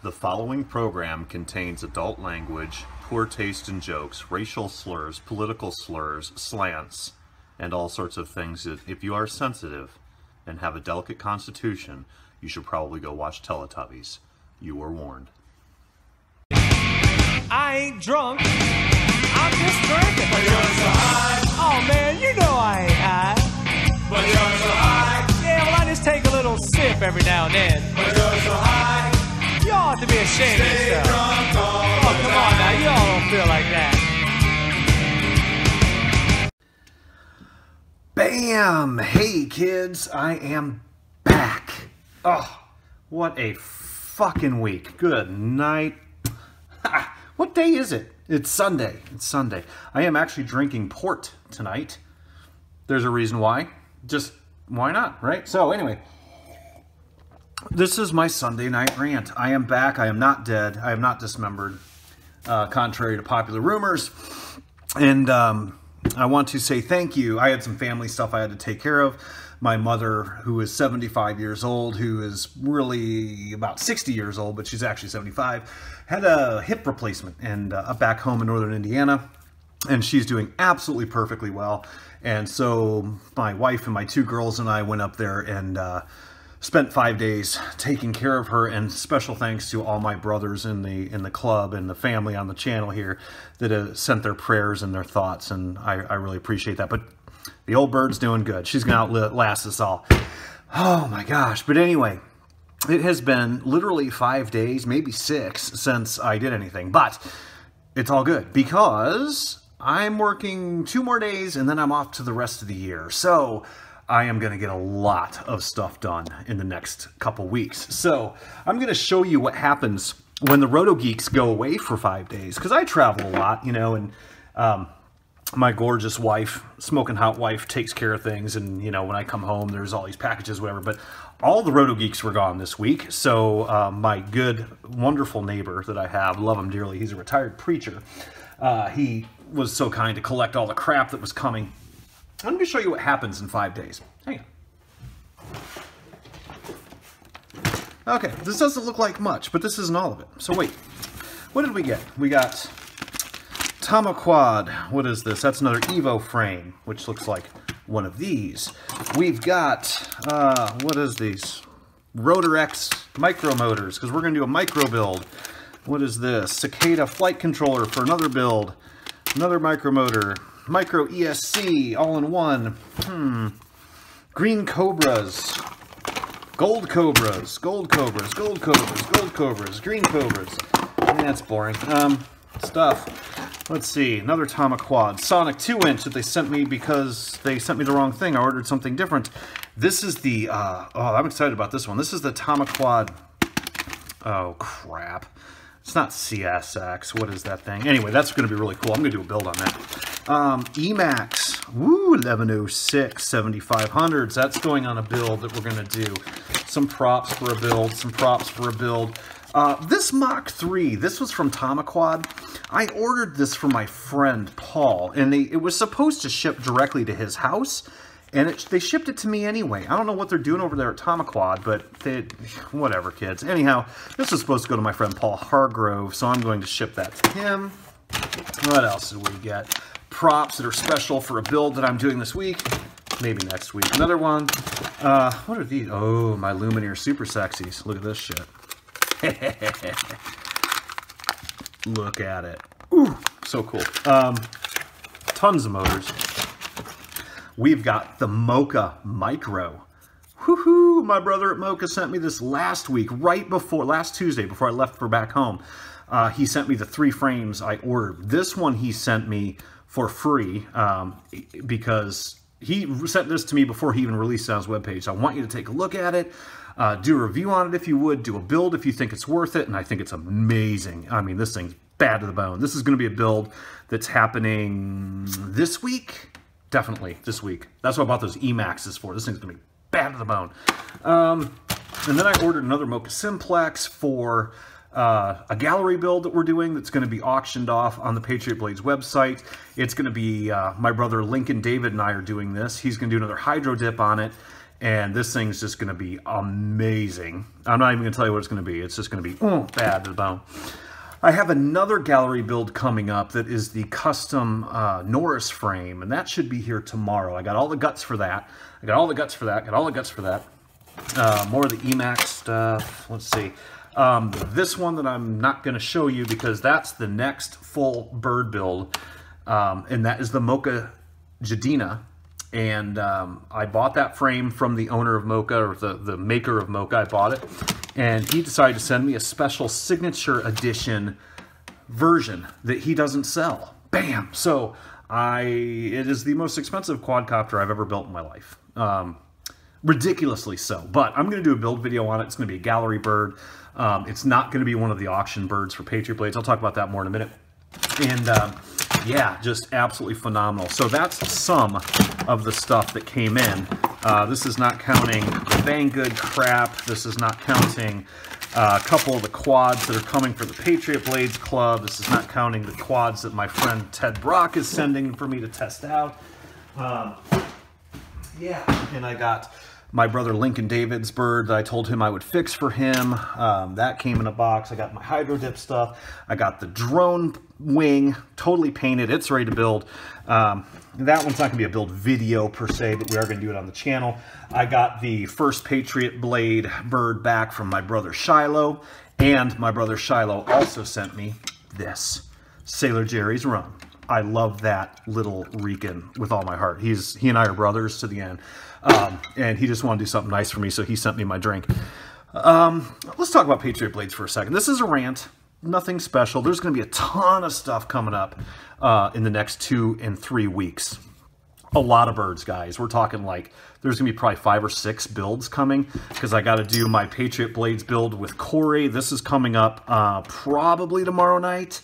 The following program contains adult language, poor taste in jokes, racial slurs, political slurs, slants, and all sorts of things that, if you are sensitive and have a delicate constitution, you should probably go watch Teletubbies. You were warned. I ain't drunk, I'm just drinking. But you're so high. Oh man, you know I ain't high. But you're so high. Yeah, well I just take a little sip every now and then. But you're so high. You ought to be ashamed of Stay yourself. drunk all Oh, the come time. on now, you all don't feel like that. Bam! Hey kids, I am back. Oh, what a fucking week. Good night. Ha, what day is it? It's Sunday. It's Sunday. I am actually drinking port tonight. There's a reason why. Just why not, right? So anyway, this is my Sunday night rant. I am back. I am not dead. I am not dismembered, contrary to popular rumors. And I want to say thank you. I had some family stuff I had to take care of. My mother, who is 75 years old, who is really about 60 years old, but she's actually 75, had a hip replacement and back home in northern Indiana. And she's doing absolutely perfectly well. And so my wife and my two girls and I went up there and spent 5 days taking care of her, and special thanks to all my brothers in the club and the family on the channel here that have sent their prayers and their thoughts, and I really appreciate that. But the old bird's doing good. She's going to outlast us all. Oh my gosh. But anyway, it has been literally 5 days, maybe 6, since I did anything. But it's all good because I'm working 2 more days and then I'm off to the rest of the year. So I am going to get a lot of stuff done in the next couple weeks. So I'm going to show you what happens when the Roto Geeks go away for 5 days. Because I travel a lot, you know, and my gorgeous wife, smoking hot wife, takes care of things. And, you know, when I come home, there's all these packages, whatever. But all the Roto Geeks were gone this week. So my good, wonderful neighbor that I have, love him dearly, he's a retired preacher. He was so kind to collect all the crap that was coming. I'm going to show you what happens in 5 days. Hang on. Okay, this doesn't look like much, but this isn't all of it. So wait, what did we get? We got Tamaquad. What is this? That's another Evo frame, which looks like one of these. We've got, what is these? RotorX micro motors, because we're going to do a micro build. What is this? Cicada flight controller for another build. Another micro motor. Micro ESC, all in one. Green Cobras. Gold Cobras. Gold Cobras. Gold Cobras. Gold Cobras. Green Cobras. That's boring. Stuff. Let's see. Another Tamaquad. Sonic 2-inch that they sent me because they sent me the wrong thing. I ordered something different. This is the, oh, I'm excited about this one. This is the Tamaquad. Oh, crap. It's not CSX. What is that thing? Anyway, that's going to be really cool. I'm going to do a build on that. Emax. Woo, 1106, 7500s. That's going on a build that we're going to do. Some props for a build. Some props for a build. This Mach 3, this was from Tamaquad. I ordered this for my friend Paul, and it was supposed to ship directly to his house. And they shipped it to me anyway. I don't know what they're doing over there at Tamaquad, but whatever, kids. Anyhow, this was supposed to go to my friend Paul Hargrove, so I'm going to ship that to him. What else did we get? Props that are special for a build that I'm doing this week. Maybe next week. Another one. What are these? Oh, my Lumineer Super Sexies. Look at this shit. Look at it. Ooh, so cool. Tons of motors. We've got the Mocha Micro. Woohoo! My brother at Mocha sent me this last week, last Tuesday, before I left for back home. He sent me the 3 frames I ordered. This one he sent me for free because he sent this to me before he even released it on his webpage. So I want you to take a look at it, do a review on it if you would, do a build if you think it's worth it, and I think it's amazing. I mean, this thing's bad to the bone. This is going to be a build that's happening this week. Definitely this week. That's what I bought those Emaxes for. This thing's going to be bad to the bone. And then I ordered another Mocha Simplex for a gallery build that we're doing that's going to be auctioned off on the Patriot Blades website. It's going to be my brother Lincoln David and I are doing this. He's going to do another hydro dip on it. And this thing's just going to be amazing. I'm not even going to tell you what it's going to be. It's just going to be bad to the bone. I have another gallery build coming up that is the custom Norris frame, and that should be here tomorrow. I got all the guts for that. Got all the guts for that. More of the Emax stuff. Let's see. This one that I'm not going to show you because that's the next full bird build, and that is the Mocha Jadina. And I bought that frame from the owner of Mocha, or the maker of Mocha. I bought it, and he decided to send me a special signature edition version that he doesn't sell. Bam! So it is the most expensive quadcopter I've ever built in my life. Ridiculously so. But I'm going to do a build video on it. It's going to be a gallery bird. It's not going to be one of the auction birds for Patriot Blades. I'll talk about that more in a minute. And yeah, just absolutely phenomenal. So that's some of the stuff that came in. This is not counting the Banggood crap. This is not counting a couple of the quads that are coming for the Patriot Blades Club. This is not counting the quads that my friend Ted Brock is sending for me to test out. Yeah, and I got my brother Lincoln David's bird that I told him I would fix for him. That came in a box. I got my Hydro Dip stuff. I got the drone wing totally painted. It's ready to build. That one's not going to be a build video per se, but we are going to do it on the channel. I got the first Patriot Blade bird back from my brother Shiloh, and my brother Shiloh also sent me this, Sailor Jerry's Run. I love that little Rican with all my heart. He and I are brothers to the end. And he just wanted to do something nice for me, so he sent me my drink. Let's talk about Patriot Blades for a second. This is a rant, nothing special. There's going to be a ton of stuff coming up in the next 2 and 3 weeks. A lot of birds, guys. We're talking like there's going to be probably 5 or 6 builds coming because I got to do my Patriot Blades build with Corey. This is coming up probably tomorrow night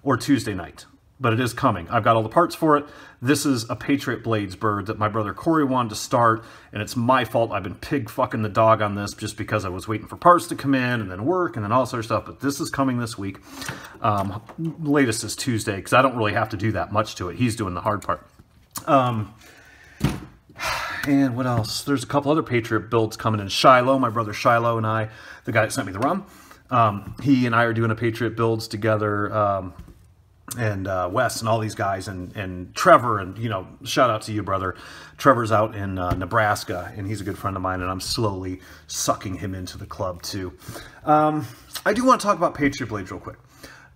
or Tuesday night. But it is coming. I've got all the parts for it. This is a Patriot Blades bird that my brother Corey wanted to start, and it's my fault. I've been pig fucking the dog on this just because I was waiting for parts to come in and then work and then all sort of stuff. But this is coming this week. Latest is Tuesday because I don't really have to do that much to it. He's doing the hard part. And what else? There's a couple other Patriot builds coming in. Shiloh, my brother Shiloh and I, the guy that sent me the rum, he and I are doing a Patriot builds together. And Wes and all these guys and Trevor, and you know, shout out to you, brother. Trevor's out in Nebraska, and he's a good friend of mine, and I'm slowly sucking him into the club too. I do want to talk about Patriot Blades real quick.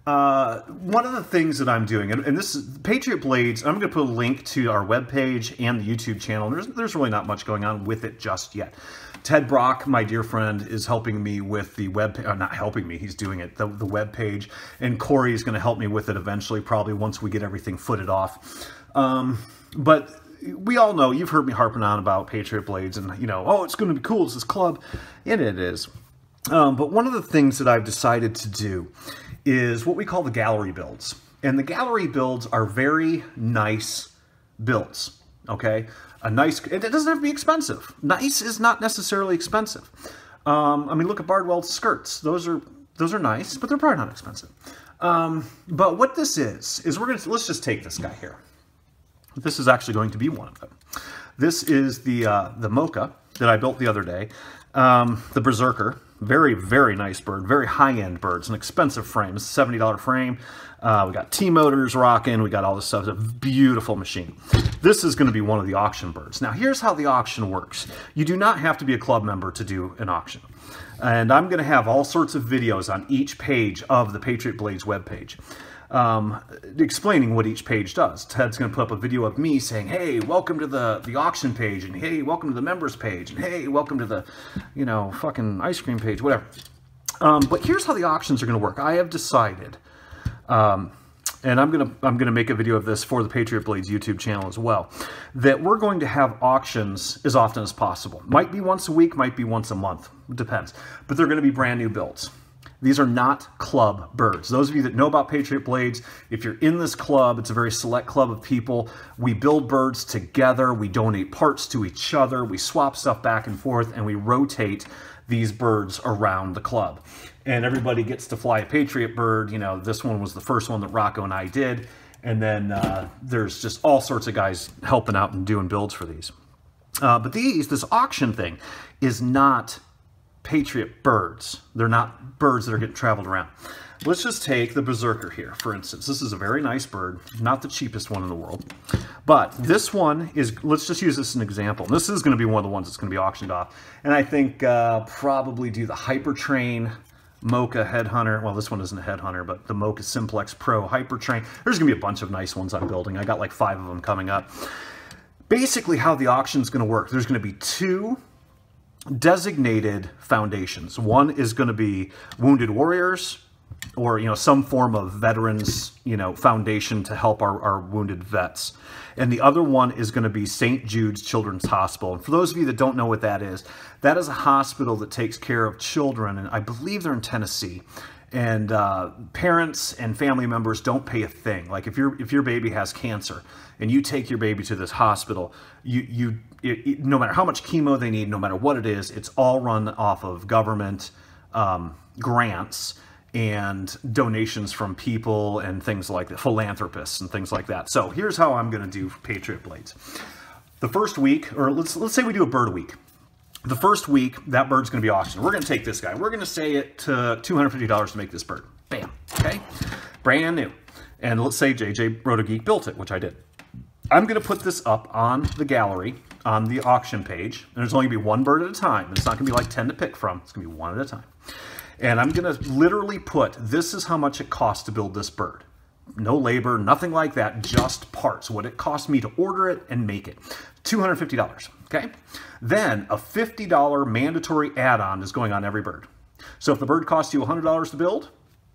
One of the things that I'm doing, and this is Patriot Blades, I'm going to put a link to our webpage and the YouTube channel. There's really not much going on with it just yet. Ted Brock, my dear friend, is helping me with the web, not helping me, he's doing it, the web page, and Corey is going to help me with it eventually, probably once we get everything footed off. But we all know, you've heard me harping on about Patriot Blades, and you know, oh, it's going to be cool, it's this club, and it is. But one of the things that I've decided to do is what we call the gallery builds. And the gallery builds are very nice builds, okay? A nice, it doesn't have to be expensive. Nice is not necessarily expensive. I mean, look at Bardwell's skirts. Those are nice, but they're probably not expensive. But what this is let's just take this guy here. This is actually going to be one of them. This is the Mocha that I built the other day. The Berserker. Very, very nice bird. Very high-end bird. It's an expensive frame. It's a $70 frame. We got T-motors rocking. We got all this stuff. It's a beautiful machine. This is going to be one of the auction birds. Now, here's how the auction works. You do not have to be a club member to do an auction. And I'm going to have all sorts of videos on each page of the Patriot Blades webpage. Explaining what each page does. Ted's going to put up a video of me saying, hey, welcome to the auction page, and hey, welcome to the members page, and hey, welcome to the, you know, fucking ice cream page, whatever. But here's how the auctions are going to work. I have decided, and I'm gonna make a video of this for the Patriot Blades YouTube channel as well, that we're going to have auctions as often as possible. Might be once a week, might be once a month, it depends. But they're going to be brand new builds. These are not club birds. Those of you that know about Patriot Blades, if you're in this club, it's a very select club of people. We build birds together. We donate parts to each other. We swap stuff back and forth, and we rotate these birds around the club. And everybody gets to fly a Patriot bird. You know, this one was the first one that Rocco and I did. And then there's just all sorts of guys helping out and doing builds for these. But this auction thing is not Patriot birds. They're not birds that are getting traveled around. Let's just take the Berserker here, for instance. This is a very nice bird, not the cheapest one in the world. But this one is, let's just use this as an example. This is going to be one of the ones that's going to be auctioned off. And I think probably do the Hypertrain Mocha Headhunter. Well, this one isn't a Headhunter, but the Mocha Simplex Pro Hypertrain. There's going to be a bunch of nice ones I'm building. I got like 5 of them coming up. Basically, how the auction is going to work, there's going to be 2 designated foundations. One is going to be Wounded Warriors, or, you know, some form of veterans, you know, foundation to help our wounded vets. And the other one is going to be St. Jude's Children's Hospital. And for those of you that don't know what that is a hospital that takes care of children, and I believe they're in Tennessee. And parents and family members don't pay a thing. Like if your baby has cancer and you take your baby to this hospital, no matter how much chemo they need, no matter what it is, it's all run off of government grants and donations from people and things like that, philanthropists and things like that. So here's how I'm going to do Patriot Blades. The first week, or let's say we do a bird week. The first week, that bird's going to be auctioned. We're going to take this guy. We're going to say it to $250 to make this bird. Bam. Okay? Brand new. And let's say JJ RotoGeek built it, which I did. I'm going to put this up on the gallery, on the auction page. And there's only going to be one bird at a time. It's not going to be like 10 to pick from. It's going to be one at a time. And I'm going to literally put, this is how much it costs to build this bird. No labor, nothing like that, just parts. What it cost me to order it and make it. $250, okay? Then a $50 mandatory add-on is going on every bird. So if the bird costs you $100 to build,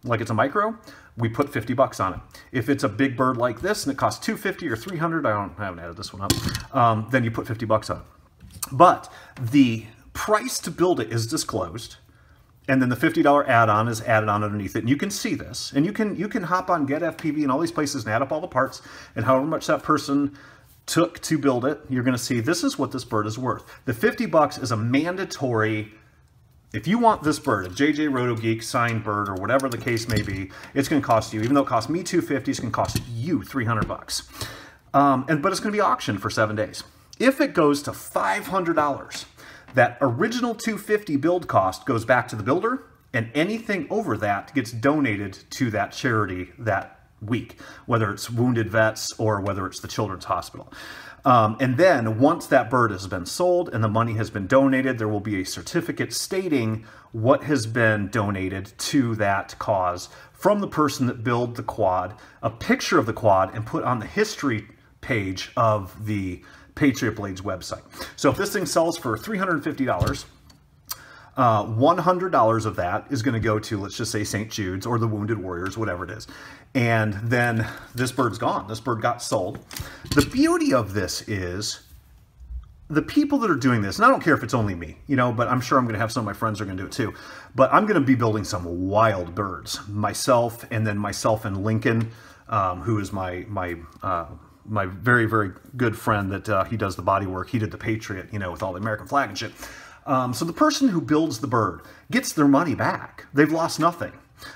like it's a micro, we put 50 bucks on it. If it's a big bird like this and it costs $250 or $300, I haven't added this one up, then you put 50 bucks on it. But the price to build it is disclosed. And then the $50 add-on is added on underneath it. And you can see this. And you can hop on Get FPV and all these places and add up all the parts. And however much that person took to build it, you're going to see this is what this bird is worth. The 50 bucks is a mandatory, if you want this bird, a JJ RotoGeek signed bird or whatever the case may be, it's going to cost you, even though it cost me $250, it's going to cost you $300 bucks. But it's going to be auctioned for 7 days. If it goes to $500, that original $250 build cost goes back to the builder, and anything over that gets donated to that charity that week, whether it's wounded vets or whether it's the children's hospital. And then once that bird has been sold and the money has been donated, there will be a certificate stating what has been donated to that cause from the person that built the quad, a picture of the quad, and put on the history page of the Patriot Blades website. So if this thing sells for $350, $100 of that is going to go to, let's just say, St. Jude's or the Wounded Warriors, whatever it is. And then this bird's gone. This bird got sold. The beauty of this is the people that are doing this, and I don't care if it's only me, you know, but I'm sure I'm going to have some of my friends are going to do it too. But I'm going to be building some wild birds myself, and then myself and Lincoln, who is my very, very good friend that he does the body work. He did the Patriot, you know, with all the American flag and shit. So the person who builds the bird gets their money back. They've lost nothing.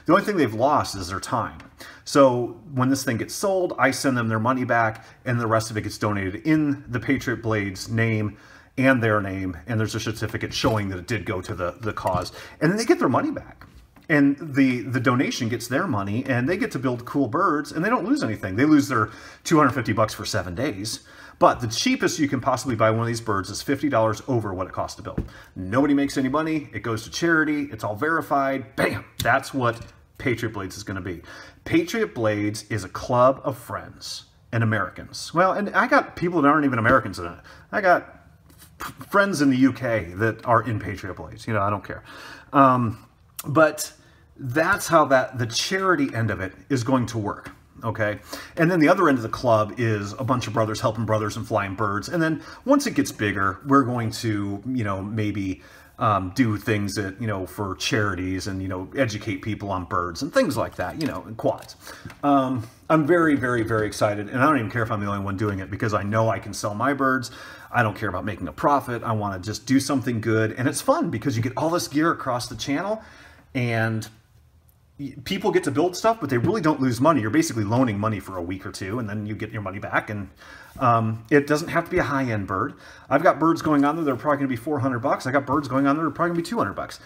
The only thing they've lost is their time. So when this thing gets sold, I send them their money back, and the rest of it gets donated in the Patriot Blades name and their name, and there's a certificate showing that it did go to the cause. And then they get their money back. And the donation gets their money, and they get to build cool birds, and they don't lose anything. They lose their $250 bucks for 7 days. But the cheapest you can possibly buy one of these birds is $50 over what it costs to build. Nobody makes any money. It goes to charity. It's all verified. Bam! That's what Patriot Blades is going to be. Patriot Blades is a club of friends and Americans. Well, and I got people that aren't even Americans in it. I got friends in the UK that are in Patriot Blades. You know, I don't care. But that's how the charity end of it is going to work. Okay, and then the other end of the club is a bunch of brothers helping brothers and flying birds. And then once it gets bigger, we're going to, you know, maybe do things that, you know, for charities and, you know, educate people on birds and things like that, you know, and quads. I'm very, very, very excited, and I don't even care if I'm the only one doing it, because I know I can sell my birds. I don't care about making a profit. I want to just do something good, and it's fun because you get all this gear across the channel, and people get to build stuff, but they really don't lose money. You're basically loaning money for a week or two, and then you get your money back. And it doesn't have to be a high-end bird. I've got birds going on there that are probably going to be $400. I got birds going on there that are probably going to be $200.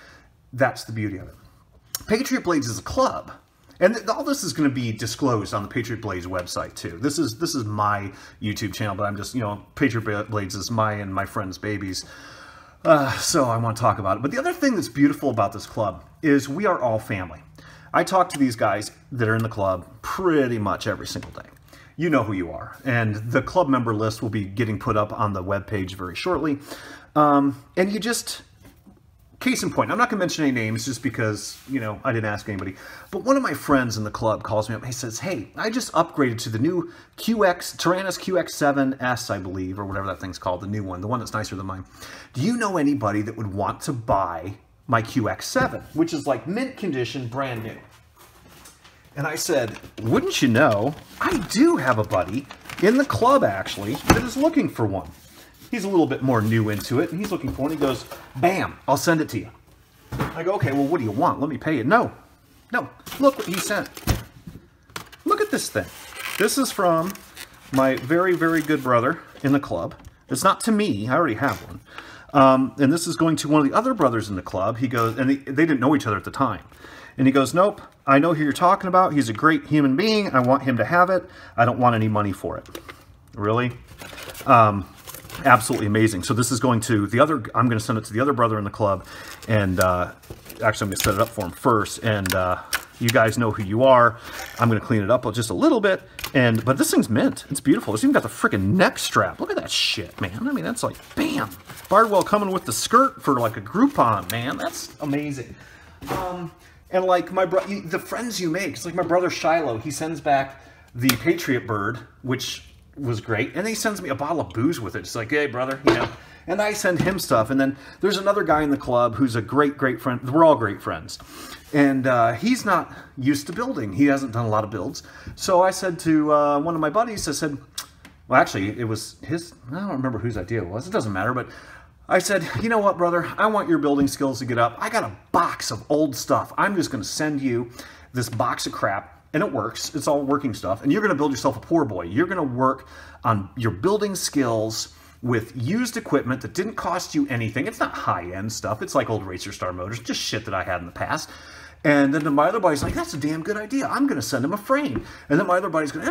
That's the beauty of it. Patriot Blades is a club. And all this is going to be disclosed on the Patriot Blades website, too. This is my YouTube channel, but I'm just, you know, Patriot Blades is my and my friends' babies. So I want to talk about it. But the other thing that's beautiful about this club is we are all family. I talk to these guys that are in the club pretty much every single day. You know who you are. And the club member list will be getting put up on the webpage very shortly. And you just... Case in point, I'm not going to mention any names just because, you know, I didn't ask anybody. But one of my friends in the club calls me up and he says, hey, I just upgraded to the new Tyrannus QX7S, I believe, or whatever that thing's called, the new one, the one that's nicer than mine. Do you know anybody that would want to buy my QX7, which is like mint condition, brand new? And I said, wouldn't you know, I do have a buddy in the club, actually, that is looking for one. He's a little bit more new into it, and he's looking for one. He goes, bam, I'll send it to you. I go, okay, well, what do you want? Let me pay you. No, look what he sent. Look at this thing. This is from my very, very good brother in the club. It's not to me. I already have one. And this is going to one of the other brothers in the club. He goes, and they didn't know each other at the time. And he goes, nope, I know who you're talking about. He's a great human being. I want him to have it. I don't want any money for it. Really? Absolutely amazing. So this is going to the other, I'm going to send it to the other brother in the club, and actually I'm going to set it up for him first, and you guys know who you are. I'm going to clean it up just a little bit, but this thing's mint. It's beautiful. It's even got the freaking neck strap. Look at that shit, man. I mean, that's like, bam. Bardwell coming with the skirt for like a Groupon, man. That's amazing. And like the friends you make, it's like my brother Shiloh, he sends back the Patriot bird, which was great, and he sends me a bottle of booze with it. It's like, hey brother, you know, and I send him stuff. And then there's another guy in the club who's a great friend. We're all great friends, and he's not used to building. He hasn't done a lot of builds. So I said to one of my buddies, I said, well, actually it was his, I don't remember whose idea it was, it doesn't matter, but I said, you know what, brother, I want your building skills to get up. I got a box of old stuff. I'm just going to send you this box of crap. And it works. It's all working stuff. And you're going to build yourself a poor boy. You're going to work on your building skills with used equipment that didn't cost you anything. It's not high-end stuff. It's like old Racer Star motors, just shit that I had in the past. And then my other buddy's like, that's a damn good idea. I'm going to send him a frame. And then my other buddy's going,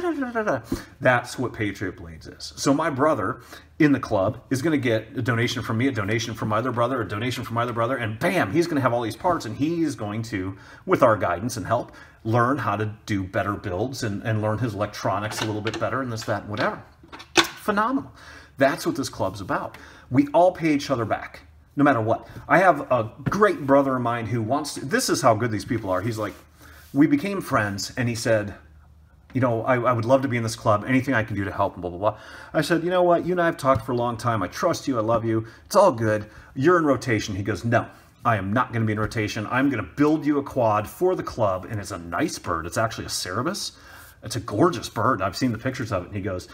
That's what Patriot Blades is. So my brother in the club is going to get a donation from me, a donation from my other brother, a donation from my other brother, and bam, he's going to have all these parts, and he's going to, with our guidance and help, learn how to do better builds and learn his electronics a little bit better and this, that, and whatever. Phenomenal. That's what this club's about. We all pay each other back. No matter what. I have a great brother of mine who wants to, this is how good these people are. He's like, we became friends, and he said, you know, I would love to be in this club. Anything I can do to help, and blah, blah, blah. I said, you know what? You and I have talked for a long time. I trust you. I love you. It's all good. You're in rotation. He goes, no, I am not going to be in rotation. I'm going to build you a quad for the club, and it's a nice bird. It's actually a Cerebus. It's a gorgeous bird. I've seen the pictures of it, and he goes,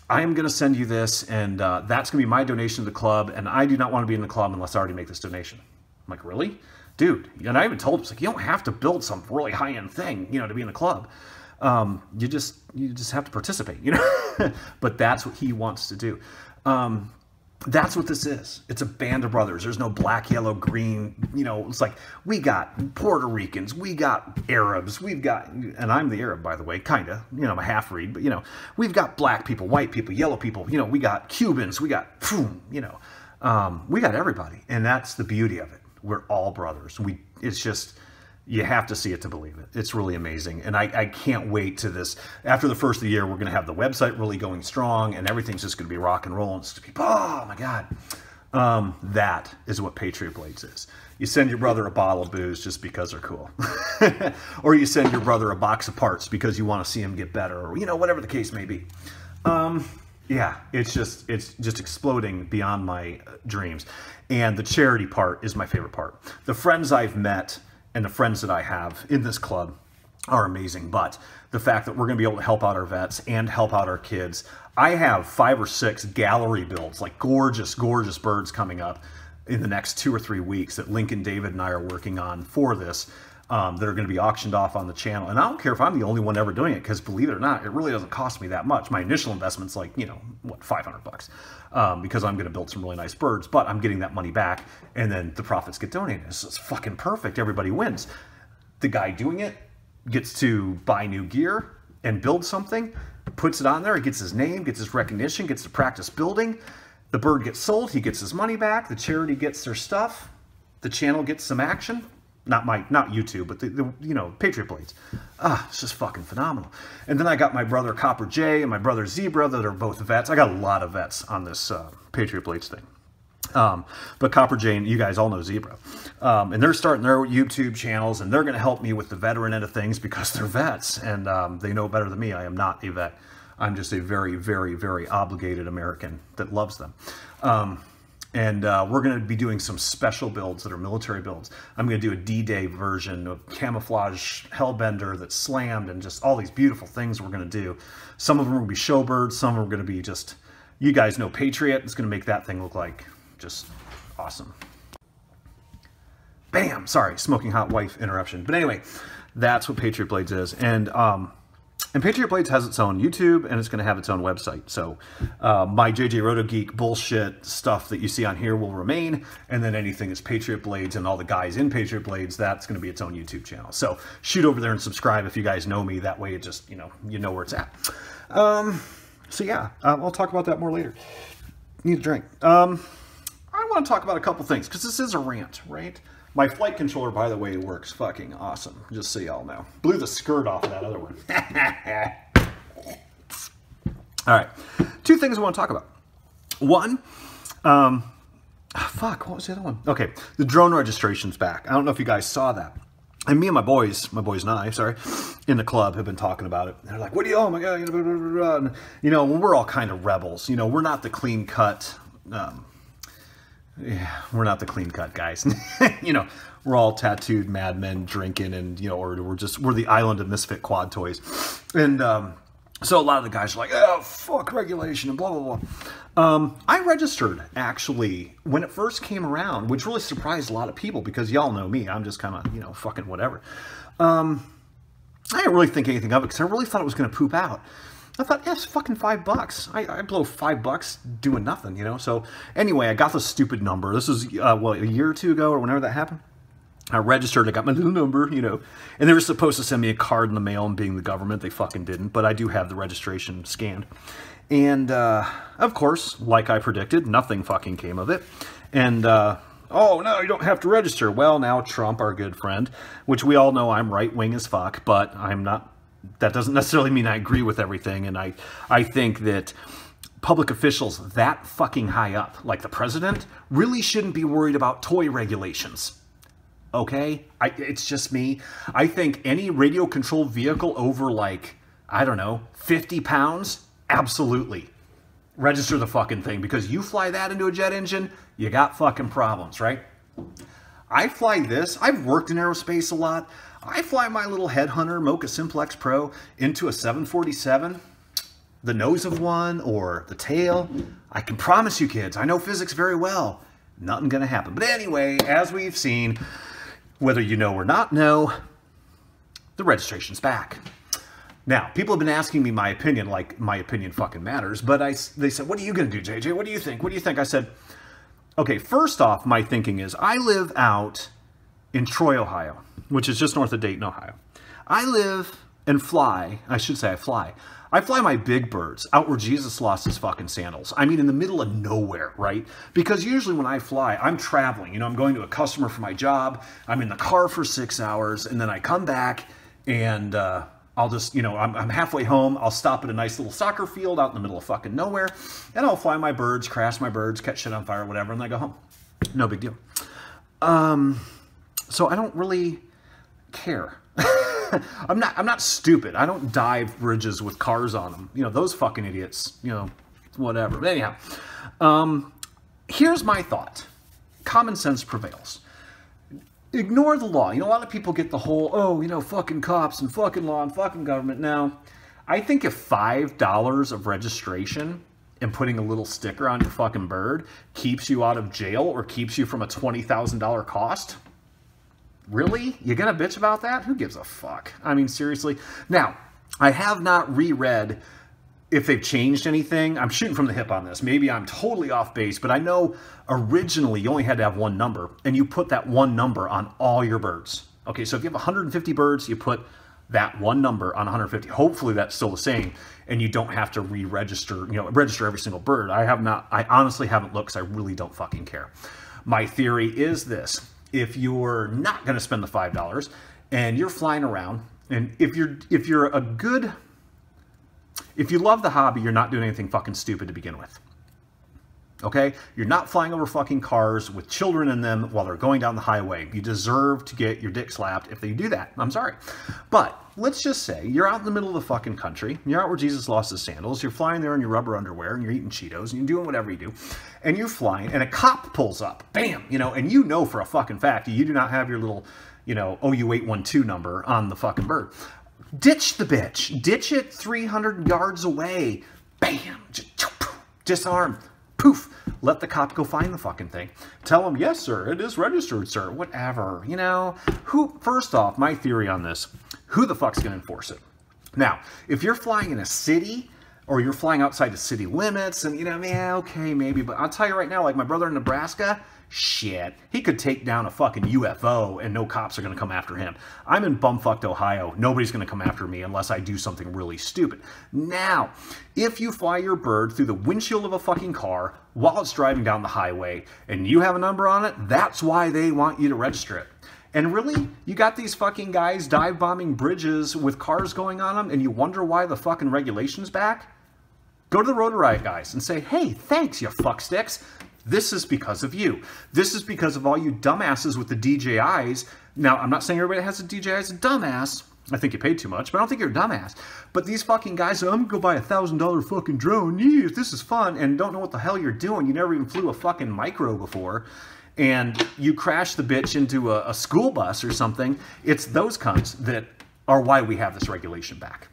I am going to send you this, and that's going to be my donation to the club, and I do not want to be in the club unless I already make this donation. I'm like, really? Dude, and I even told him, it's like, you don't have to build some really high-end thing, you know, to be in the club. You just have to participate, you know? But that's what he wants to do. That's what this is. It's a band of brothers. There's no black, yellow, green, you know, it's like, we got Puerto Ricans, we got Arabs, we've got, and I'm the Arab, by the way, kind of, you know, I'm a half-breed, but, you know, we've got black people, white people, yellow people, you know, we got Cubans, we got, you know, we got everybody, and that's the beauty of it. We're all brothers. It's just, you have to see it to believe it. It's really amazing. And I can't wait to this. After the first of the year, we're going to have the website really going strong, and everything's just going to be rock and roll. And it's going to be, oh my God. That is what Patriot Blades is. You send your brother a bottle of booze just because they're cool. Or you send your brother a box of parts because you want to see him get better, or, you know, whatever the case may be. Yeah, it's just exploding beyond my dreams. And the charity part is my favorite part. The friends I've met and the friends that I have in this club are amazing, but the fact that we're going to be able to help out our vets and help out our kids. I have 5 or 6 gallery builds, like gorgeous, gorgeous birds coming up in the next 2 or 3 weeks that Lincoln, David, and I are working on for this. that are going to be auctioned off on the channel. And I don't care if I'm the only one ever doing it, because believe it or not, it really doesn't cost me that much. My initial investment's like, you know, what, $500, because I'm going to build some really nice birds, but I'm getting that money back, and then the profits get donated. So it's fucking perfect. Everybody wins. The guy doing it gets to buy new gear and build something, puts it on there, he gets his name, gets his recognition, gets to practice building. The bird gets sold, he gets his money back, the charity gets their stuff, the channel gets some action. Not YouTube, but the you know, Patriot Blades. It's just fucking phenomenal. And then I got my brother Copper J and my brother Zebra that are both vets. I got a lot of vets on this Patriot Blades thing. But Copper J, and you guys all know Zebra. And they're starting their YouTube channels, and they're going to help me with the veteran end of things because they're vets, and they know better than me. I am not a vet. I'm just a very, very, very obligated American that loves them. And we're going to be doing some special builds that are military builds. I'm going to do a D-Day version of camouflage hellbender that's slammed, and just all these beautiful things we're going to do. Some of them are going to be showbirds. Some are going to be just, you guys know Patriot. It's going to make that thing look like just awesome. Bam! Sorry, smoking hot wife interruption. But anyway, that's what Patriot Blades is. And Patriot Blades has its own YouTube, and it's going to have its own website. So my JJ Roto Geek bullshit stuff that you see on here will remain, and then anything that's Patriot Blades and all the guys in Patriot Blades, that's going to be its own YouTube channel. So shoot over there and subscribe if you guys know me. That way it just, you know where it's at. So yeah, I'll talk about that more later. Need a drink. I want to talk about a couple things, because this is a rant, right? My flight controller, by the way, works fucking awesome, just so y'all know. Blew the skirt off of that other one. All right, two things I want to talk about. One, fuck, what was the other one? Okay, the drone registration's back. I don't know if you guys saw that. And me and my boys and I, sorry, in the club have been talking about it. They're like, what do you, oh my God, blah, blah, blah, blah. And, we're all kind of rebels. We're not the clean cut, yeah, we're not the clean cut guys. We're all tattooed madmen drinking, and or we're the island of misfit quad toys. And so a lot of the guys are like, oh fuck regulation and blah blah blah. I registered actually when it first came around, which really surprised a lot of people, because y'all know me, I'm just kind of fucking whatever. I didn't really think anything of it, because I really thought it was going to poop out. I thought, yeah, it's fucking $5. I blow $5 doing nothing, So anyway, I got the stupid number. This was, a year or two ago, or whenever that happened. I registered, I got my little number, and they were supposed to send me a card in the mail, and being the government, they fucking didn't. But I do have the registration scanned. And, of course, like I predicted, nothing fucking came of it. And, oh, no, you don't have to register. Well, now Trump, our good friend, which we all know I'm right-wing as fuck, but I'm not. That doesn't necessarily mean I agree with everything, and I think that public officials that fucking high up, like the president, really shouldn't be worried about toy regulations. Okay? It's just me. I think any radio-controlled vehicle over, like, I don't know, 50 pounds, absolutely. Register the fucking thing, because you fly that into a jet engine, you got fucking problems, right? I fly this. I've worked in aerospace a lot. I fly my little Headhunter Mocha Simplex Pro into a 747, the nose of one, or the tail. I can promise you kids, I know physics very well. Nothing gonna happen. But anyway, as we've seen, whether you know or not know, the registration's back. Now, people have been asking me my opinion, like my opinion fucking matters, but they said, what are you gonna do, JJ? What do you think? What do you think? I said, okay, first off, my thinking is, I live out in Troy, Ohio, which is just north of Dayton, Ohio. I live and fly, I should say I fly my big birds out where Jesus lost his fucking sandals. I mean, in the middle of nowhere, right? Because usually when I fly, I'm traveling. I'm going to a customer for my job. I'm in the car for 6 hours, and then I come back, and I'll just, I'm halfway home. I'll stop at a nice little soccer field out in the middle of fucking nowhere, and I'll fly my birds, crash my birds, catch shit on fire, whatever, and then I go home. No big deal. So I don't really care. I'm not stupid. I don't dive bridges with cars on them. Those fucking idiots, whatever. But anyhow, here's my thought. Common sense prevails. Ignore the law. A lot of people get the whole, fucking cops and fucking law and fucking government. Now, I think if $5 of registration and putting a little sticker on your fucking bird keeps you out of jail or keeps you from a $20,000 cost, Really? You gonna bitch about that? Who gives a fuck? I mean, seriously. Now, I have not reread if they've changed anything. I'm shooting from the hip on this. Maybe I'm totally off base, but I know originally you only had to have one number, and you put that one number on all your birds. Okay, so if you have 150 birds, you put that one number on 150. Hopefully that's still the same, and you don't have to re-register, register every single bird. I honestly haven't looked because I really don't fucking care. My theory is this. If you're not going to spend the $5 and you're flying around, and if you love the hobby, you're not doing anything fucking stupid to begin with. Okay? You're not flying over fucking cars with children in them while they're going down the highway. You deserve to get your dick slapped if they do that. I'm sorry. But let's just say you're out in the middle of the fucking country. You're out where Jesus lost his sandals. You're flying there in your rubber underwear and you're eating Cheetos and you're doing whatever you do. And you're flying and a cop pulls up. Bam! And you know for a fucking fact you do not have your little, OU812 number on the fucking bird. Ditch the bitch. Ditch it 300 yards away. Bam! Disarm. Poof. Let the cop go find the fucking thing. Tell him, yes, sir, it is registered, sir. Whatever. First off, my theory on this, who the fuck's going to enforce it? Now, if you're flying in a city, or you're flying outside the city limits, and, yeah, okay, maybe, but I'll tell you right now, like my brother in Nebraska, shit, he could take down a fucking UFO and no cops are going to come after him. I'm in bumfucked Ohio. Nobody's going to come after me unless I do something really stupid. Now, if you fly your bird through the windshield of a fucking car while it's driving down the highway and you have a number on it, that's why they want you to register it. And really, you got these fucking guys dive bombing bridges with cars going on them and you wonder why the fucking regulation's back? Go to the RotoRant guys and say, hey, thanks, you fucksticks. This is because of you. This is because of all you dumbasses with the DJIs. Now, I'm not saying everybody that has a DJI is a dumbass. I think you paid too much, but I don't think you're a dumbass. But these fucking guys say, I'm going to go buy a $1,000 fucking drone. Yeah, this is fun. And don't know what the hell you're doing. You never even flew a fucking micro before. And you crash the bitch into a school bus or something. It's those cunts that are why we have this regulation back.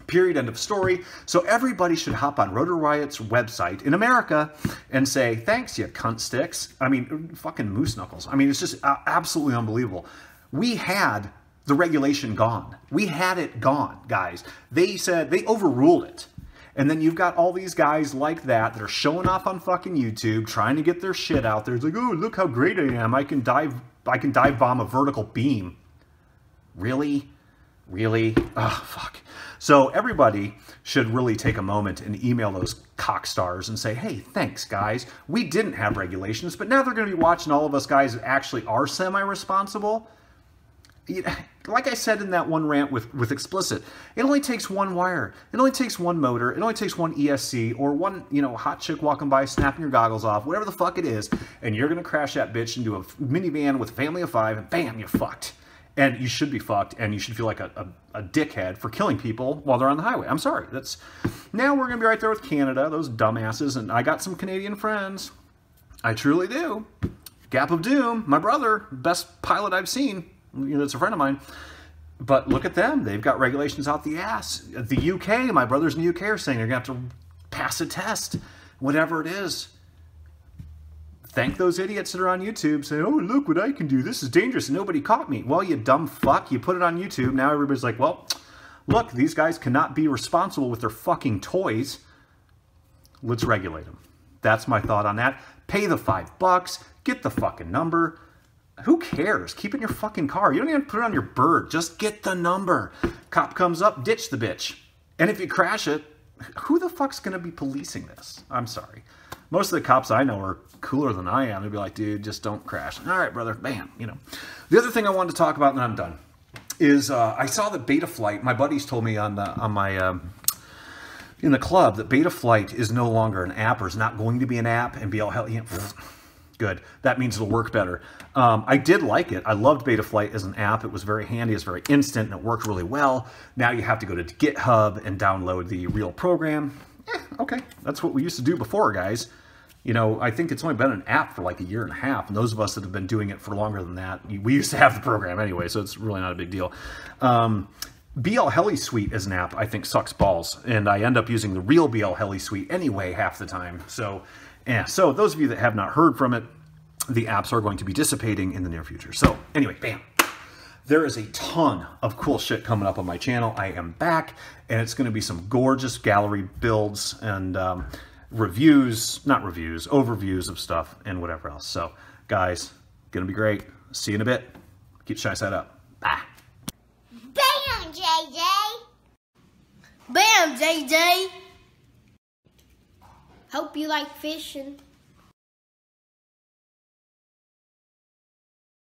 Period, end of story. So everybody should hop on RotoRiot's website in America and say, thanks, you cunt sticks. I mean, fucking moose knuckles. I mean, it's just absolutely unbelievable. We had the regulation gone. We had it gone, guys. They said, they overruled it. And then you've got all these guys like that are showing off on fucking YouTube, trying to get their shit out there. It's like, oh, look how great I am. I can dive bomb a vertical beam. Really? Really? Oh, fuck. So everybody should really take a moment and email those cockstars and say, hey, thanks, guys. We didn't have regulations, but now they're going to be watching all of us guys that actually are semi-responsible. Like I said in that one rant with Explicit, it only takes one wire. It only takes one motor. It only takes one ESC or one, hot chick walking by, snapping your goggles off, whatever the fuck it is, and you're going to crash that bitch into a minivan with a family of 5, and bam, you're fucked. And you should be fucked, and you should feel like a dickhead for killing people while they're on the highway. I'm sorry. Now we're going to be right there with Canada, those dumbasses, and I got some Canadian friends. I truly do. Gap of Doom, my brother, best pilot I've seen. That's a friend of mine. But look at them. They've got regulations out the ass. The UK, my brothers in the UK are saying they're going to have to pass a test, whatever it is. Thank those idiots that are on YouTube saying, oh, look what I can do. This is dangerous and nobody caught me. Well, you dumb fuck. You put it on YouTube. Now everybody's like, well, look, these guys cannot be responsible with their fucking toys. Let's regulate them. That's my thought on that. Pay the $5. Get the fucking number. Who cares? Keep it in your fucking car. You don't even put it on your bird. Just get the number. Cop comes up, ditch the bitch. And if you crash it, who the fuck's going to be policing this? I'm sorry. Most of the cops I know are cooler than I am. They'd be like, dude, just don't crash. All right, brother, bam, The other thing I wanted to talk about, and I'm done, is I saw that Betaflight, my buddies told me in the club that Betaflight is no longer an app, or is not going to be an app, and good. That means it'll work better. I did like it. I loved Betaflight as an app. It was very handy. It's very instant, and it worked really well. Now you have to go to GitHub and download the real program. Okay, that's what we used to do before, guys. I think it's only been an app for like a year and a half, and those of us that have been doing it for longer than that, we used to have the program anyway, so it's really not a big deal. BL Heli Suite as an app, I think, sucks balls, and I end up using the real BL Heli Suite anyway half the time. So those of you that have not heard from it, the apps are going to be dissipating in the near future. So anyway, bam. there is a ton of cool shit coming up on my channel. I am back, and it's going to be some gorgeous gallery builds and reviews, not reviews, overviews of stuff and whatever else. So, guys, going to be great. See you in a bit. Keep Shy Side up. Bye. Bam, JJ! Bam, JJ! Hope you like fishing.